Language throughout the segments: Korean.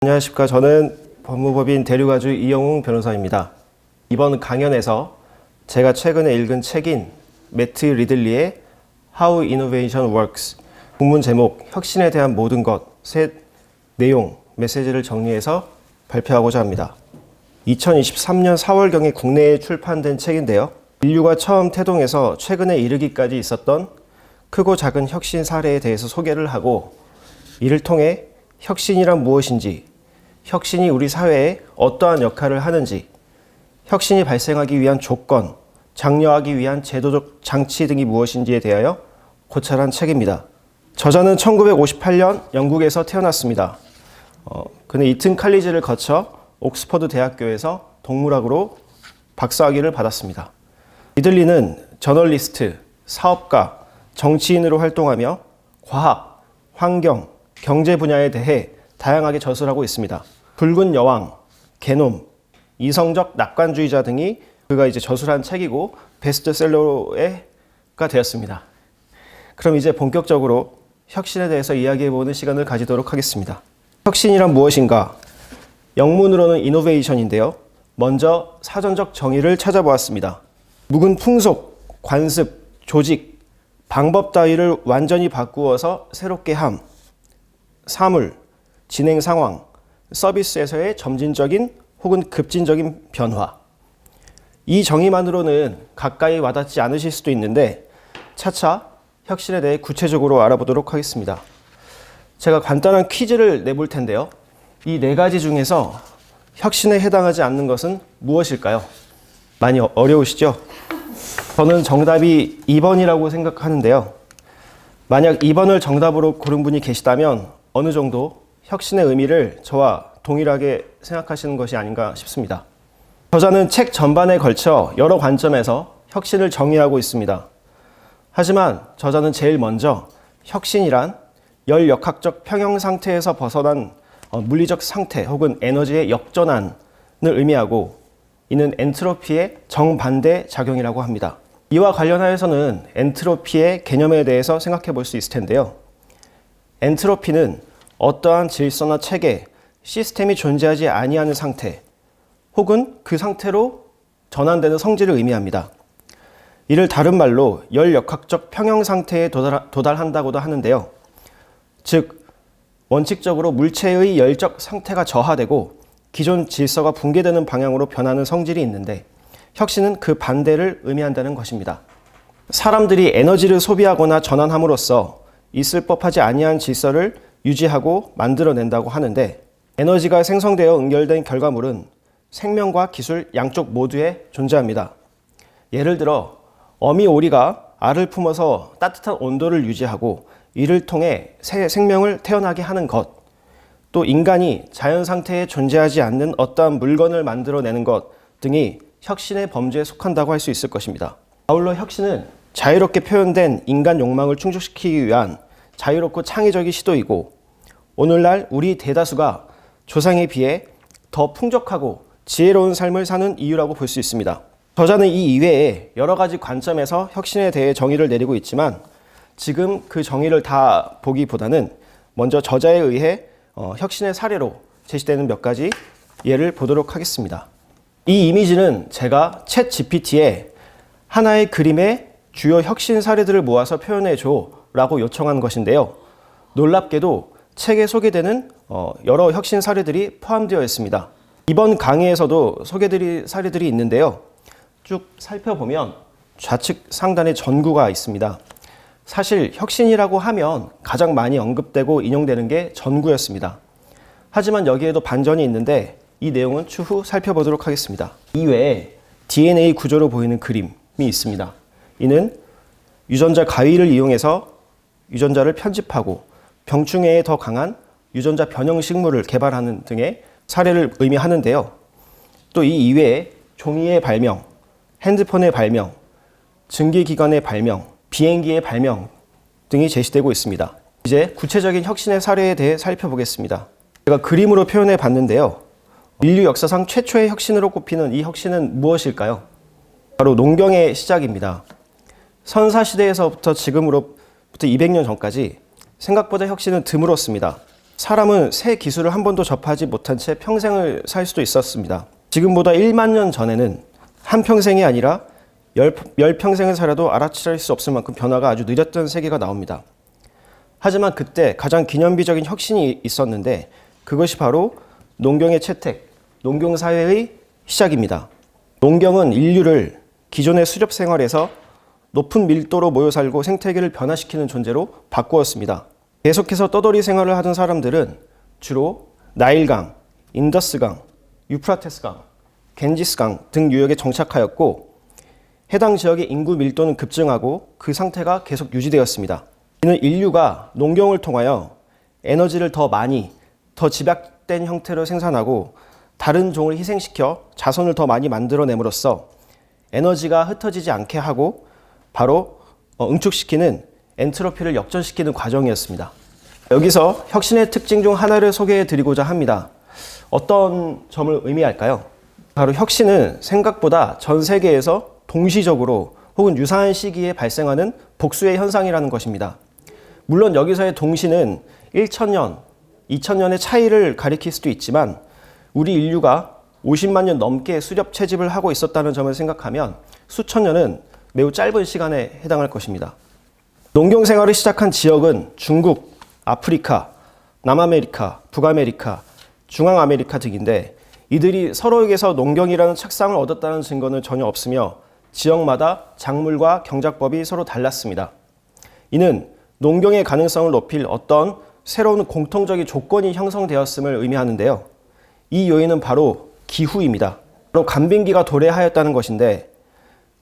안녕하십니까. 저는 법무법인 대류가주 이영웅 변호사입니다. 이번 강연에서 제가 최근에 읽은 책인 매트 리들리의 How Innovation Works, 본문 제목 혁신에 대한 모든 것의 내용, 메시지를 정리해서 발표하고자 합니다. 2023년 4월경에 국내에 출판된 책인데요. 인류가 처음 태동해서 최근에 이르기까지 있었던 크고 작은 혁신 사례에 대해서 소개를 하고, 이를 통해 혁신이란 무엇인지, 혁신이 우리 사회에 어떠한 역할을 하는지, 혁신이 발생하기 위한 조건, 장려하기 위한 제도적 장치 등이 무엇인지에 대하여 고찰한 책입니다. 저자는 1958년 영국에서 태어났습니다. 그는 이튼 칼리지를 거쳐 옥스퍼드 대학교에서 동물학으로 박사학위를 받았습니다. 리들리는 저널리스트, 사업가, 정치인으로 활동하며 과학, 환경, 경제 분야에 대해 다양하게 저술하고 있습니다. 붉은 여왕, 게놈, 이성적 낙관주의자 등이 그가 저술한 책이고 베스트셀러가 되었습니다. 그럼 이제 본격적으로 혁신에 대해서 이야기해보는 시간을 가지도록 하겠습니다. 혁신이란 무엇인가? 영문으로는 이노베이션인데요. 먼저 사전적 정의를 찾아보았습니다. 묵은 풍속, 관습, 조직, 방법 따위를 완전히 바꾸어서 새롭게 함, 사물, 진행 상황, 서비스에서의 점진적인 혹은 급진적인 변화. 이 정의만으로는 가까이 와닿지 않으실 수도 있는데 차차 혁신에 대해 구체적으로 알아보도록 하겠습니다. 제가 간단한 퀴즈를 내볼 텐데요. 이 네 가지 중에서 혁신에 해당하지 않는 것은 무엇일까요? 많이 어려우시죠? 저는 정답이 2번이라고 생각하는데요. 만약 2번을 정답으로 고른 분이 계시다면 어느 정도 혁신의 의미를 저와 동일하게 생각하시는 것이 아닌가 싶습니다. 저자는 책 전반에 걸쳐 여러 관점에서 혁신을 정의하고 있습니다. 하지만 저자는 제일 먼저 혁신이란 열역학적 평형 상태에서 벗어난 물리적 상태 혹은 에너지의 역전환을 의미하고, 이는 엔트로피의 정반대 작용이라고 합니다. 이와 관련하여서는 엔트로피의 개념에 대해서 생각해 볼 수 있을 텐데요. 엔트로피는 어떠한 질서나 체계, 시스템이 존재하지 아니하는 상태 혹은 그 상태로 전환되는 성질을 의미합니다. 이를 다른 말로 열역학적 평형 상태에 도달한다고도 하는데요. 즉, 원칙적으로 물체의 열적 상태가 저하되고 기존 질서가 붕괴되는 방향으로 변하는 성질이 있는데, 혁신은 그 반대를 의미한다는 것입니다. 사람들이 에너지를 소비하거나 전환함으로써 있을 법하지 아니한 질서를 유지하고 만들어낸다고 하는데, 에너지가 생성되어 응결된 결과물은 생명과 기술 양쪽 모두에 존재합니다. 예를 들어 어미 오리가 알을 품어서 따뜻한 온도를 유지하고 이를 통해 새 생명을 태어나게 하는 것, 또 인간이 자연 상태에 존재하지 않는 어떠한 물건을 만들어내는 것 등이 혁신의 범주에 속한다고 할 수 있을 것입니다. 아울러 혁신은 자유롭게 표현된 인간 욕망을 충족시키기 위한 자유롭고 창의적인 시도이고, 오늘날 우리 대다수가 조상에 비해 더 풍족하고 지혜로운 삶을 사는 이유라고 볼 수 있습니다. 저자는 이 이외에 여러 가지 관점에서 혁신에 대해 정의를 내리고 있지만, 지금 그 정의를 다 보기보다는 먼저 저자에 의해 혁신의 사례로 제시되는 몇 가지 예를 보도록 하겠습니다. 이 이미지는 제가 챗 GPT에 하나의 그림의 주요 혁신 사례들을 모아서 표현해줘 라고 요청한 것인데요. 놀랍게도 책에 소개되는 여러 혁신 사례들이 포함되어 있습니다. 이번 강의에서도 소개드릴 사례들이 있는데요. 쭉 살펴보면 좌측 상단에 전구가 있습니다. 사실 혁신이라고 하면 가장 많이 언급되고 인용되는 게 전구였습니다. 하지만 여기에도 반전이 있는데 이 내용은 추후 살펴보도록 하겠습니다. 이외에 DNA 구조로 보이는 그림이 있습니다. 이는 유전자 가위를 이용해서 유전자를 편집하고 병충해에 더 강한 유전자 변형 식물을 개발하는 등의 사례를 의미하는데요. 또 이 이외에 종이의 발명, 핸드폰의 발명, 증기기관의 발명, 비행기의 발명 등이 제시되고 있습니다. 이제 구체적인 혁신의 사례에 대해 살펴보겠습니다. 제가 그림으로 표현해 봤는데요. 인류 역사상 최초의 혁신으로 꼽히는 이 혁신은 무엇일까요? 바로 농경의 시작입니다. 선사시대에서부터 지금으로부터 200년 전까지 생각보다 혁신은 드물었습니다. 사람은 새 기술을 한 번도 접하지 못한 채 평생을 살 수도 있었습니다. 지금보다 1만 년 전에는 한 평생이 아니라 열 평생을 살아도 알아차릴 수 없을 만큼 변화가 아주 느렸던 세계가 나옵니다. 하지만 그때 가장 기념비적인 혁신이 있었는데 그것이 바로 농경의 채택, 농경사회의 시작입니다. 농경은 인류를 기존의 수렵 생활에서 높은 밀도로 모여 살고 생태계를 변화시키는 존재로 바꾸었습니다. 계속해서 떠돌이 생활을 하던 사람들은 주로 나일강, 인더스강, 유프라테스강, 겐지스강 등 유역에 정착하였고 해당 지역의 인구 밀도는 급증하고 그 상태가 계속 유지되었습니다. 이는 인류가 농경을 통하여 에너지를 더 많이, 더 집약된 형태로 생산하고 다른 종을 희생시켜 자손을 더 많이 만들어냄으로써 에너지가 흩어지지 않게 하고 바로 응축시키는 엔트로피를 역전시키는 과정이었습니다. 여기서 혁신의 특징 중 하나를 소개해 드리고자 합니다. 어떤 점을 의미할까요? 바로 혁신은 생각보다 전 세계에서 동시적으로 혹은 유사한 시기에 발생하는 복수의 현상이라는 것입니다. 물론 여기서의 동시는 1000년, 2000년의 차이를 가리킬 수도 있지만 우리 인류가 50만 년 넘게 수렵 채집을 하고 있었다는 점을 생각하면 수천 년은 매우 짧은 시간에 해당할 것입니다. 농경 생활을 시작한 지역은 중국, 아프리카, 남아메리카, 북아메리카, 중앙아메리카 등인데 이들이 서로에게서 농경이라는 책상을 얻었다는 증거는 전혀 없으며 지역마다 작물과 경작법이 서로 달랐습니다. 이는 농경의 가능성을 높일 어떤 새로운 공통적인 조건이 형성되었음을 의미하는데요. 이 요인은 바로 기후입니다. 바로 간빙기가 도래하였다는 것인데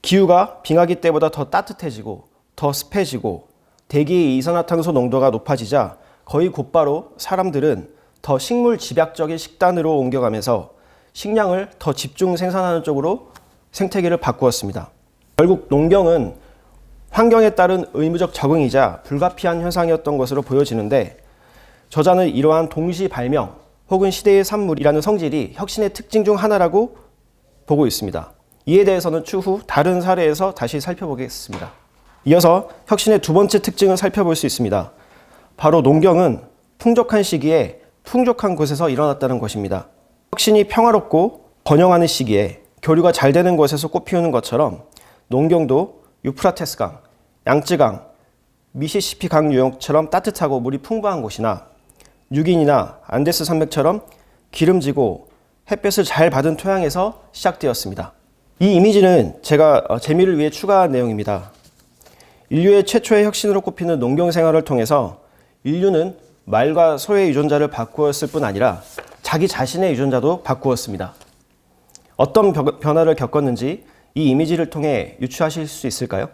기후가 빙하기 때보다 더 따뜻해지고 더 습해지고 대기의 이산화탄소 농도가 높아지자 거의 곧바로 사람들은 더 식물 집약적인 식단으로 옮겨가면서 식량을 더 집중 생산하는 쪽으로 생태계를 바꾸었습니다. 결국 농경은 환경에 따른 의무적 적응이자 불가피한 현상이었던 것으로 보여지는데 저자는 이러한 동시 발명 혹은 시대의 산물이라는 성질이 혁신의 특징 중 하나라고 보고 있습니다. 이에 대해서는 추후 다른 사례에서 다시 살펴보겠습니다. 이어서 혁신의 두 번째 특징을 살펴볼 수 있습니다. 바로 농경은 풍족한 시기에 풍족한 곳에서 일어났다는 것입니다. 혁신이 평화롭고 번영하는 시기에 교류가 잘 되는 곳에서 꽃피우는 것처럼 농경도 유프라테스강, 양쯔강, 미시시피 강 유역처럼 따뜻하고 물이 풍부한 곳이나 유긴이나 안데스 산맥처럼 기름지고 햇볕을 잘 받은 토양에서 시작되었습니다. 이 이미지는 제가 재미를 위해 추가한 내용입니다. 인류의 최초의 혁신으로 꼽히는 농경 생활을 통해서 인류는 말과 소의 유전자를 바꾸었을 뿐 아니라 자기 자신의 유전자도 바꾸었습니다. 어떤 변화를 겪었는지 이 이미지를 통해 유추하실 수 있을까요?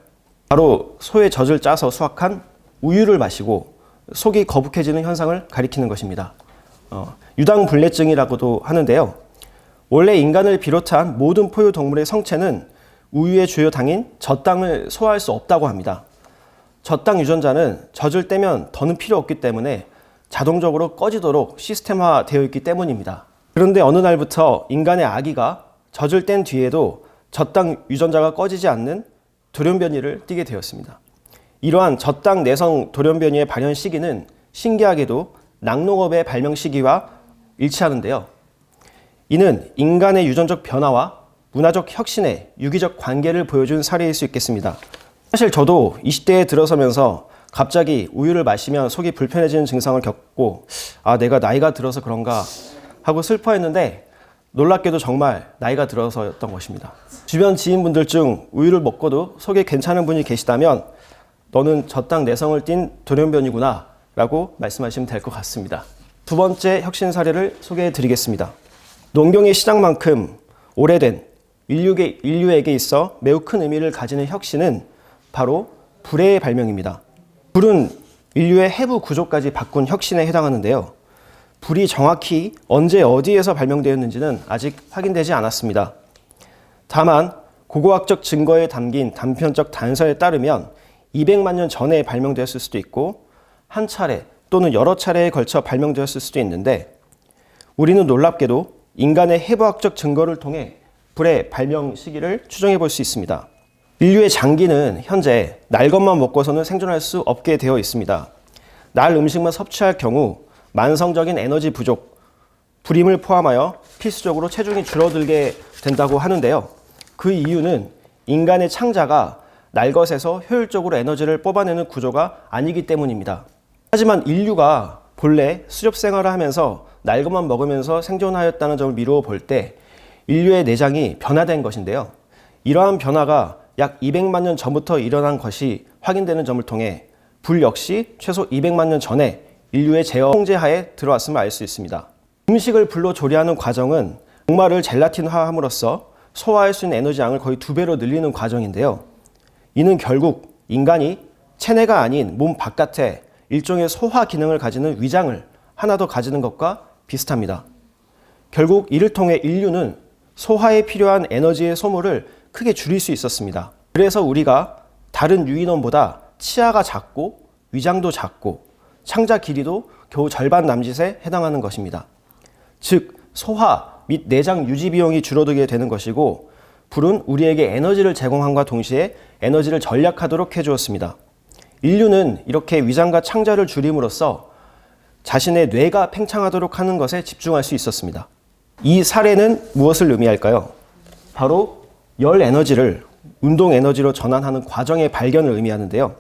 바로 소의 젖을 짜서 수확한 우유를 마시고 속이 거북해지는 현상을 가리키는 것입니다. 유당불내증이라고도 하는데요. 원래 인간을 비롯한 모든 포유 동물의 성체는 우유의 주요 당인 젖당을 소화할 수 없다고 합니다. 젖당 유전자는 젖을 떼면 더는 필요 없기 때문에 자동적으로 꺼지도록 시스템화되어 있기 때문입니다. 그런데 어느 날부터 인간의 아기가 젖을 뗀 뒤에도 젖당 유전자가 꺼지지 않는 돌연변이를 띠게 되었습니다. 이러한 젖당 내성 돌연변이의 발현 시기는 신기하게도 낙농업의 발명 시기와 일치하는데요. 이는 인간의 유전적 변화와 문화적 혁신의 유기적 관계를 보여준 사례일 수 있겠습니다. 사실 저도 20대에 들어서면서 갑자기 우유를 마시면 속이 불편해지는 증상을 겪고 내가 나이가 들어서 그런가 하고 슬퍼했는데 놀랍게도 정말 나이가 들어서였던 것입니다. 주변 지인분들 중 우유를 먹고도 속이 괜찮은 분이 계시다면 너는 젖당 내성을 띤 돌연변이구나 라고 말씀하시면 될 것 같습니다. 두 번째 혁신 사례를 소개해 드리겠습니다. 농경의 시작만큼 오래된 인류에게 있어 매우 큰 의미를 가지는 혁신은 바로 불의 발명입니다. 불은 인류의 해부 구조까지 바꾼 혁신에 해당하는데요. 불이 정확히 언제 어디에서 발명되었는지는 아직 확인되지 않았습니다. 다만 고고학적 증거에 담긴 단편적 단서에 따르면 200만 년 전에 발명되었을 수도 있고 한 차례 또는 여러 차례에 걸쳐 발명되었을 수도 있는데 우리는 놀랍게도 인간의 해부학적 증거를 통해 불의 발명 시기를 추정해 볼 수 있습니다. 인류의 장기는 현재 날 것만 먹고서는 생존할 수 없게 되어 있습니다. 날 음식만 섭취할 경우 만성적인 에너지 부족, 불임을 포함하여 필수적으로 체중이 줄어들게 된다고 하는데요. 그 이유는 인간의 창자가 날것에서 효율적으로 에너지를 뽑아내는 구조가 아니기 때문입니다. 하지만 인류가 본래 수렵 생활을 하면서 날것만 먹으면서 생존하였다는 점을 미루어 볼 때 인류의 내장이 변화된 것인데요. 이러한 변화가 약 200만 년 전부터 일어난 것이 확인되는 점을 통해 불 역시 최소 200만 년 전에 인류의 제어 통제하에 들어왔음을 알 수 있습니다. 음식을 불로 조리하는 과정은 녹말을 젤라틴화함으로써 소화할 수 있는 에너지 양을 거의 2배로 늘리는 과정인데요. 이는 결국 인간이 체내가 아닌 몸 바깥에 일종의 소화 기능을 가지는 위장을 하나 더 가지는 것과 비슷합니다. 결국 이를 통해 인류는 소화에 필요한 에너지의 소모를 크게 줄일 수 있었습니다. 그래서 우리가 다른 유인원보다 치아가 작고 위장도 작고 창자 길이도 겨우 절반 남짓에 해당하는 것입니다. 즉 소화 및 내장 유지 비용이 줄어들게 되는 것이고 불은 우리에게 에너지를 제공함과 동시에 에너지를 절약하도록 해주었습니다. 인류는 이렇게 위장과 창자를 줄임으로써 자신의 뇌가 팽창하도록 하는 것에 집중할 수 있었습니다. 이 사례는 무엇을 의미할까요? 바로 열 에너지를 운동 에너지로 전환하는 과정의 발견을 의미하는데요.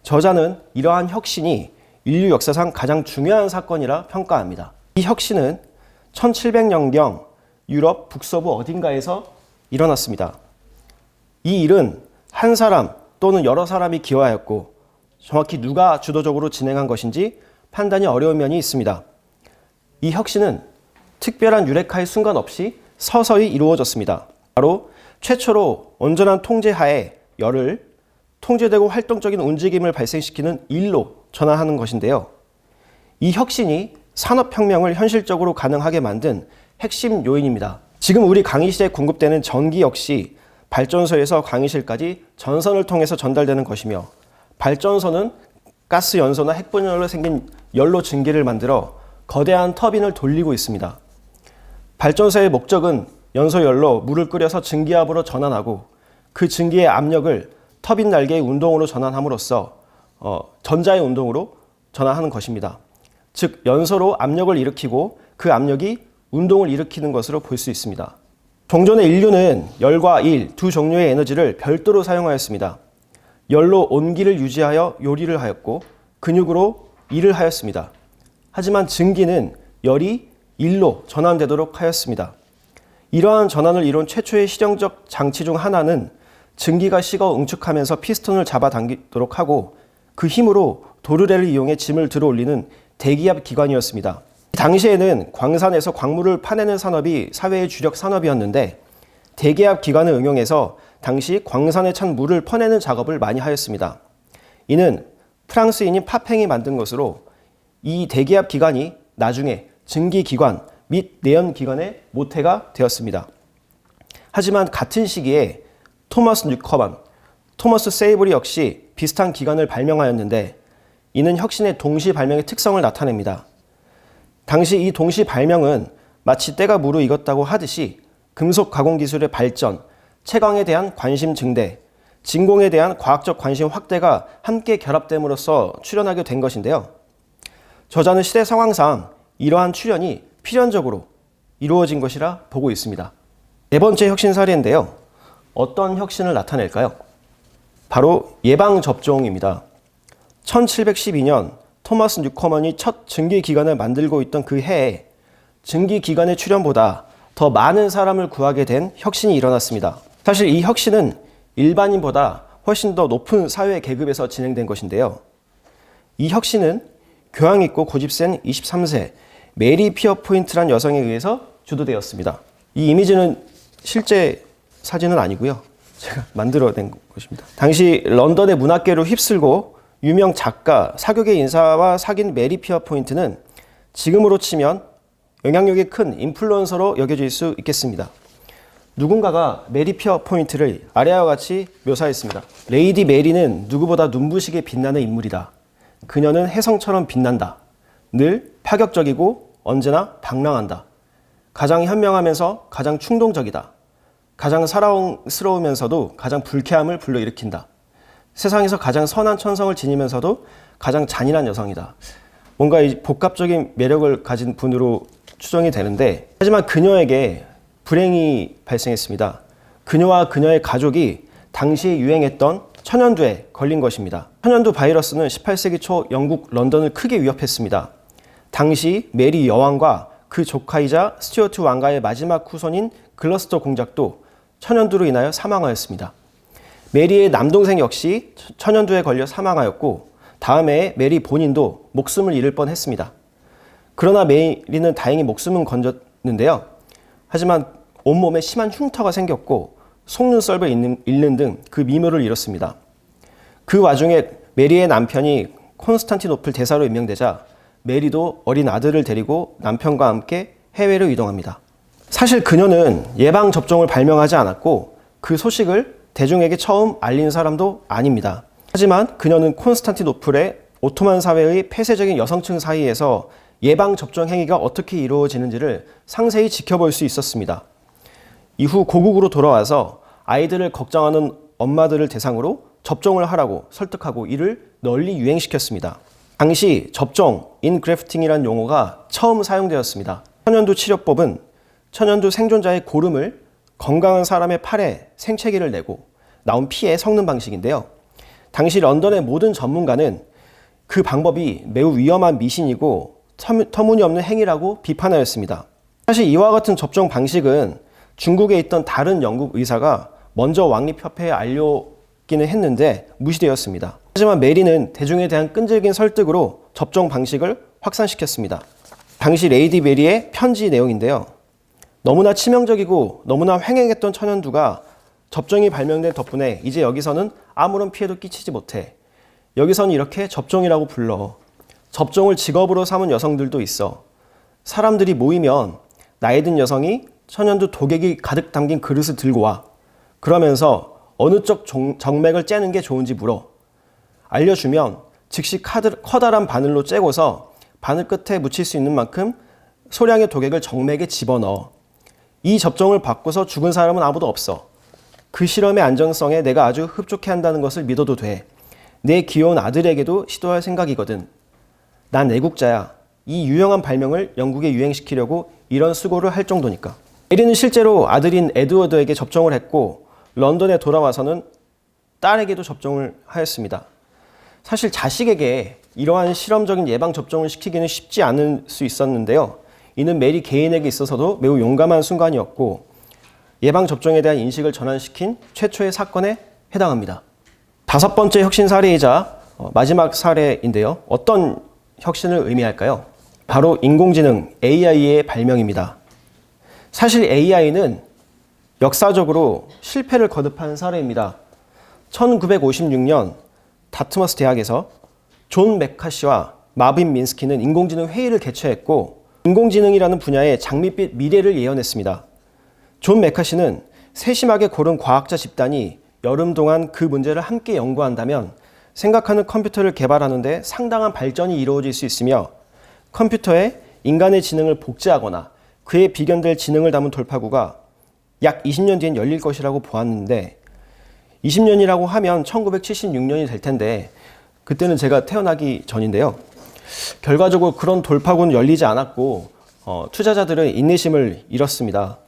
저자는 이러한 혁신이 인류 역사상 가장 중요한 사건이라 평가합니다. 이 혁신은 1700년경 유럽 북서부 어딘가에서 일어났습니다. 이 일은 한 사람 또는 여러 사람이 기여하였고 정확히 누가 주도적으로 진행한 것인지 판단이 어려운 면이 있습니다. 이 혁신은 특별한 유레카의 순간 없이 서서히 이루어졌습니다. 바로 최초로 온전한 통제하에 열을 통제되고 활동적인 움직임을 발생시키는 일로 전환하는 것인데요. 이 혁신이 산업혁명을 현실적으로 가능하게 만든 핵심 요인입니다. 지금 우리 강의실에 공급되는 전기 역시 발전소에서 강의실까지 전선을 통해서 전달되는 것이며 발전소는 가스 연소나 핵분열로 생긴 열로 증기를 만들어 거대한 터빈을 돌리고 있습니다. 발전소의 목적은 연소열로 물을 끓여서 증기압으로 전환하고 그 증기의 압력을 터빈 날개의 운동으로 전환함으로써 전자의 운동으로 전환하는 것입니다. 즉 연소로 압력을 일으키고 그 압력이 운동을 일으키는 것으로 볼 수 있습니다. 종전의 인류는 열과 일 두 종류의 에너지를 별도로 사용하였습니다. 열로 온기를 유지하여 요리를 하였고 근육으로 일을 하였습니다. 하지만 증기는 열이 일로 전환되도록 하였습니다. 이러한 전환을 이룬 최초의 실용적 장치 중 하나는 증기가 식어 응축하면서 피스톤을 잡아당기도록 하고 그 힘으로 도르래를 이용해 짐을 들어 올리는 대기압 기관이었습니다. 당시에는 광산에서 광물을 파내는 산업이 사회의 주력 산업이었는데 대기압 기관을 응용해서 당시 광산에 찬 물을 퍼내는 작업을 많이 하였습니다. 이는 프랑스인인 파팽이 만든 것으로 이 대기압 기관이 나중에 증기기관 및 내연기관의 모태가 되었습니다. 하지만 같은 시기에 토머스 뉴커먼, 토머스 세이보리 역시 비슷한 기관을 발명하였는데 이는 혁신의 동시 발명의 특성을 나타냅니다. 당시 이 동시 발명은 마치 때가 무르익었다고 하듯이 금속 가공 기술의 발전, 채광에 대한 관심 증대, 진공에 대한 과학적 관심 확대가 함께 결합됨으로써 출현하게 된 것인데요. 저자는 시대 상황상 이러한 출현이 필연적으로 이루어진 것이라 보고 있습니다. 네 번째 혁신 사례인데요. 어떤 혁신을 나타낼까요? 바로 예방접종입니다. 1712년 토마스 뉴커먼이 첫 증기기관을 만들고 있던 그 해에 증기기관의 출현보다 더 많은 사람을 구하게 된 혁신이 일어났습니다. 사실 이 혁신은 일반인보다 훨씬 더 높은 사회 계급에서 진행된 것인데요. 이 혁신은 교양 있고 고집센 23세 메리 피어포인트란 여성에 의해서 주도되었습니다. 이 이미지는 실제 사진은 아니고요. 제가 만들어낸 것입니다. 당시 런던의 문학계로 휩쓸고 유명 작가, 사교계 인사와 사귄 메리 피어포인트는 지금으로 치면 영향력이 큰 인플루언서로 여겨질 수 있겠습니다. 누군가가 메리 피어포인트를 아래와 같이 묘사했습니다. 레이디 메리는 누구보다 눈부시게 빛나는 인물이다. 그녀는 혜성처럼 빛난다. 늘 파격적이고 언제나 방랑한다. 가장 현명하면서 가장 충동적이다. 가장 사랑스러우면서도 가장 불쾌함을 불러일으킨다. 세상에서 가장 선한 천성을 지니면서도 가장 잔인한 여성이다. 뭔가 이 복합적인 매력을 가진 분으로 추정이 되는데, 하지만 그녀에게 불행이 발생했습니다. 그녀와 그녀의 가족이 당시에 유행했던 천연두에 걸린 것입니다. 천연두 바이러스는 18세기 초 영국 런던을 크게 위협했습니다. 당시 메리 여왕과 그 조카이자 스튜어트 왕가의 마지막 후손인 글러스터 공작도 천연두로 인하여 사망하였습니다. 메리의 남동생 역시 천연두에 걸려 사망하였고, 다음에 메리 본인도 목숨을 잃을 뻔했습니다. 그러나 메리는 다행히 목숨은 건졌는데요. 하지만 온몸에 심한 흉터가 생겼고 속눈썹을 잃는 등 그 미모를 잃었습니다. 그 와중에 메리의 남편이 콘스탄티노플 대사로 임명되자 메리도 어린 아들을 데리고 남편과 함께 해외로 이동합니다. 사실 그녀는 예방접종을 발명하지 않았고 그 소식을 대중에게 처음 알린 사람도 아닙니다. 하지만 그녀는 콘스탄티노플의 오토만 사회의 폐쇄적인 여성층 사이에서 예방접종 행위가 어떻게 이루어지는지를 상세히 지켜볼 수 있었습니다. 이후 고국으로 돌아와서 아이들을 걱정하는 엄마들을 대상으로 접종을 하라고 설득하고 이를 널리 유행시켰습니다. 당시 접종, 인그래프팅이라는 용어가 처음 사용되었습니다. 천연두 치료법은 천연두 생존자의 고름을 건강한 사람의 팔에 생채기를 내고 나온 피에 섞는 방식인데요. 당시 런던의 모든 전문가는 그 방법이 매우 위험한 미신이고 터무니없는 행위라고 비판하였습니다. 사실 이와 같은 접종 방식은 중국에 있던 다른 영국 의사가 먼저 왕립협회에 알려기는 했는데 무시되었습니다. 하지만 메리는 대중에 대한 끈질긴 설득으로 접종 방식을 확산시켰습니다. 당시 레이디 메리의 편지 내용인데요. 너무나 치명적이고 너무나 횡행했던 천연두가 접종이 발명된 덕분에 이제 여기서는 아무런 피해도 끼치지 못해. 여기서는 이렇게 접종이라고 불러. 접종을 직업으로 삼은 여성들도 있어. 사람들이 모이면 나이 든 여성이 천연두 독액이 가득 담긴 그릇을 들고 와. 그러면서 어느 쪽 정맥을 째는 게 좋은지 물어. 알려주면 즉시 커다란 바늘로 째고서 바늘 끝에 묻힐 수 있는 만큼 소량의 독액을 정맥에 집어넣어. 이 접종을 받고서 죽은 사람은 아무도 없어. 그 실험의 안전성에 내가 아주 흡족해한다는 것을 믿어도 돼. 내 귀여운 아들에게도 시도할 생각이거든. 난 애국자야. 이 유용한 발명을 영국에 유행시키려고 이런 수고를 할 정도니까. 메리는 실제로 아들인 에드워드에게 접종을 했고 런던에 돌아와서는 딸에게도 접종을 하였습니다. 사실 자식에게 이러한 실험적인 예방접종을 시키기는 쉽지 않을 수 있었는데요. 이는 메리 개인에게 있어서도 매우 용감한 순간이었고 예방접종에 대한 인식을 전환시킨 최초의 사건에 해당합니다. 5번째 혁신 사례이자 마지막 사례인데요. 어떤 혁신을 의미할까요? 바로 인공지능 AI의 발명입니다. 사실 AI는 역사적으로 실패를 거듭한 사례입니다. 1956년 다트머스 대학에서 존 맥카시와 마빈 민스키는 인공지능 회의를 개최했고 인공지능이라는 분야의 장밋빛 미래를 예언했습니다. 존 맥카시는 세심하게 고른 과학자 집단이 여름 동안 그 문제를 함께 연구한다면 생각하는 컴퓨터를 개발하는 데 상당한 발전이 이루어질 수 있으며 컴퓨터에 인간의 지능을 복제하거나 그에 비견될 지능을 담은 돌파구가 약 20년 뒤엔 열릴 것이라고 보았는데 20년이라고 하면 1976년이 될 텐데 그때는 제가 태어나기 전인데요. 결과적으로 그런 돌파구는 열리지 않았고 투자자들은 인내심을 잃었습니다.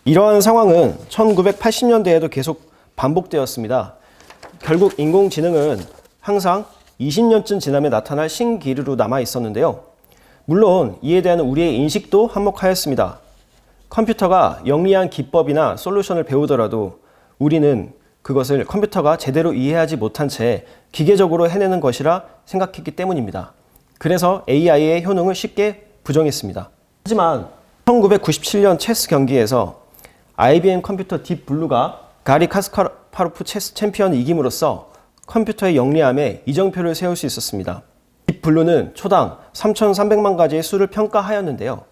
이러한 상황은 1980년대에도 계속 반복되었습니다. 결국 인공지능은 항상 20년쯤 지나면 나타날 신기류로 남아 있었는데요. 물론 이에 대한 우리의 인식도 한몫하였습니다. 컴퓨터가 영리한 기법이나 솔루션을 배우더라도 우리는 그것을 컴퓨터가 제대로 이해하지 못한 채 기계적으로 해내는 것이라 생각했기 때문입니다. 그래서 AI의 효능을 쉽게 부정했습니다. 하지만 1997년 체스 경기에서 IBM 컴퓨터 딥블루가 가리 카스파로프 체스 챔피언을 이김으로써 컴퓨터의 영리함에 이정표를 세울 수 있었습니다. 딥블루는 초당 3,300만 가지의 수를 평가하였는데요.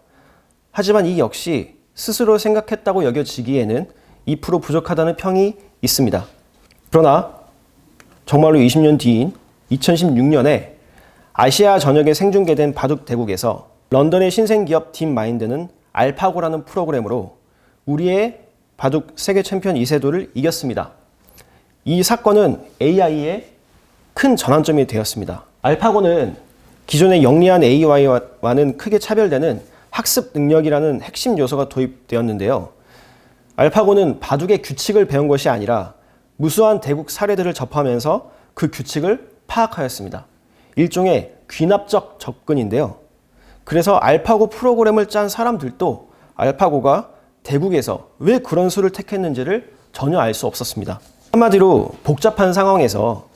하지만 이 역시 스스로 생각했다고 여겨지기에는 2% 부족하다는 평이 있습니다. 그러나 정말로 20년 뒤인 2016년에 아시아 전역에 생중계된 바둑 대국에서 런던의 신생기업 딥마인드는 알파고라는 프로그램으로 우리의 바둑 세계 챔피언 이세돌을 이겼습니다. 이 사건은 AI의 큰 전환점이 되었습니다. 알파고는 기존의 영리한 AI와는 크게 차별되는 학습 능력이라는 핵심 요소가 도입되었는데요. 알파고는 바둑의 규칙을 배운 것이 아니라 무수한 대국 사례들을 접하면서 그 규칙을 파악하였습니다. 일종의 귀납적 접근인데요. 그래서 알파고 프로그램을 짠 사람들도 알파고가 대국에서 왜 그런 수를 택했는지를 전혀 알 수 없었습니다. 한마디로 복잡한 상황에서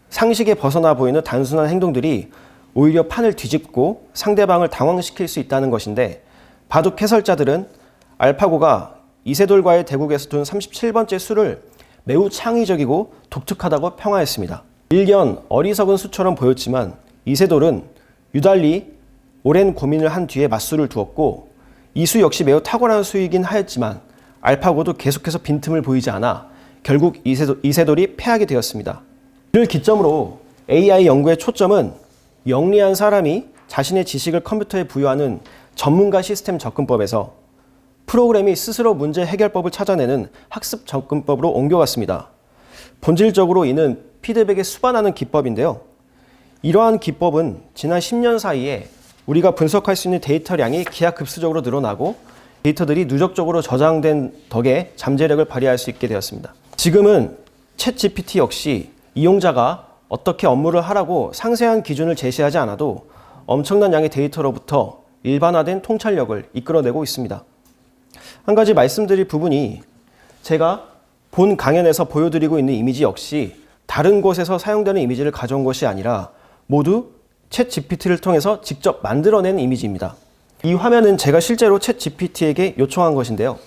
상식에 벗어나 보이는 단순한 행동들이 오히려 판을 뒤집고 상대방을 당황시킬 수 있다는 것인데, 바둑 해설자들은 알파고가 이세돌과의 대국에서 둔 37번째 수를 매우 창의적이고 독특하다고 평하했습니다. 일견 어리석은 수처럼 보였지만 이세돌은 유달리 오랜 고민을 한 뒤에 맞수를 두었고, 이 수 역시 매우 탁월한 수이긴 하였지만 알파고도 계속해서 빈틈을 보이지 않아 결국 이세돌이 패하게 되었습니다. 이를 기점으로 AI 연구의 초점은 영리한 사람이 자신의 지식을 컴퓨터에 부여하는 전문가 시스템 접근법에서 프로그램이 스스로 문제 해결법을 찾아내는 학습 접근법으로 옮겨갔습니다. 본질적으로 이는 피드백에 수반하는 기법인데요. 이러한 기법은 지난 10년 사이에 우리가 분석할 수 있는 데이터량이 기하급수적으로 늘어나고 데이터들이 누적적으로 저장된 덕에 잠재력을 발휘할 수 있게 되었습니다. 지금은 챗GPT 역시 이용자가 어떻게 업무를 하라고 상세한 기준을 제시하지 않아도 엄청난 양의 데이터로부터 일반화된 통찰력을 이끌어내고 있습니다. 한 가지 말씀드릴 부분이, 제가 본 강연에서 보여드리고 있는 이미지 역시 다른 곳에서 사용되는 이미지를 가져온 것이 아니라 모두 챗 GPT를 통해서 직접 만들어낸 이미지입니다. 이 화면은 제가 실제로 챗 GPT에게 요청한 것인데요.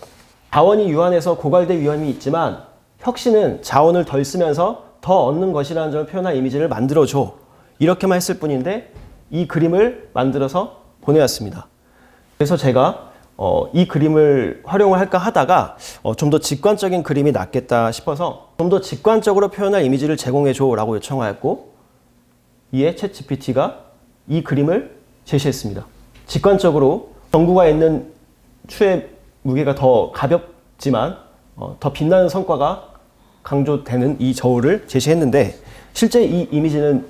자원이 유한해서 고갈될 위험이 있지만 혁신은 자원을 덜 쓰면서 더 얻는 것이라는 점을 표현한 이미지를 만들어줘. 이렇게만 했을 뿐인데 이 그림을 만들어서 보내왔습니다. 그래서 제가 이 그림을 활용을 할까 하다가 좀 더 직관적인 그림이 낫겠다 싶어서 좀 더 직관적으로 표현할 이미지를 제공해줘 라고 요청하였고, 이에 챗 GPT가 이 그림을 제시했습니다. 직관적으로 전구가 있는 추의 무게가 더 가볍지만 더 빛나는 성과가 강조되는 이 저울을 제시했는데, 실제 이 이미지는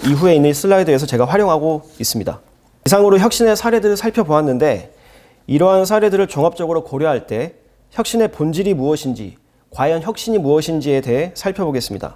이후에 있는 슬라이드에서 제가 활용하고 있습니다. 이상으로 혁신의 사례들을 살펴보았는데, 이러한 사례들을 종합적으로 고려할 때 혁신의 본질이 무엇인지, 과연 혁신이 무엇인지에 대해 살펴보겠습니다.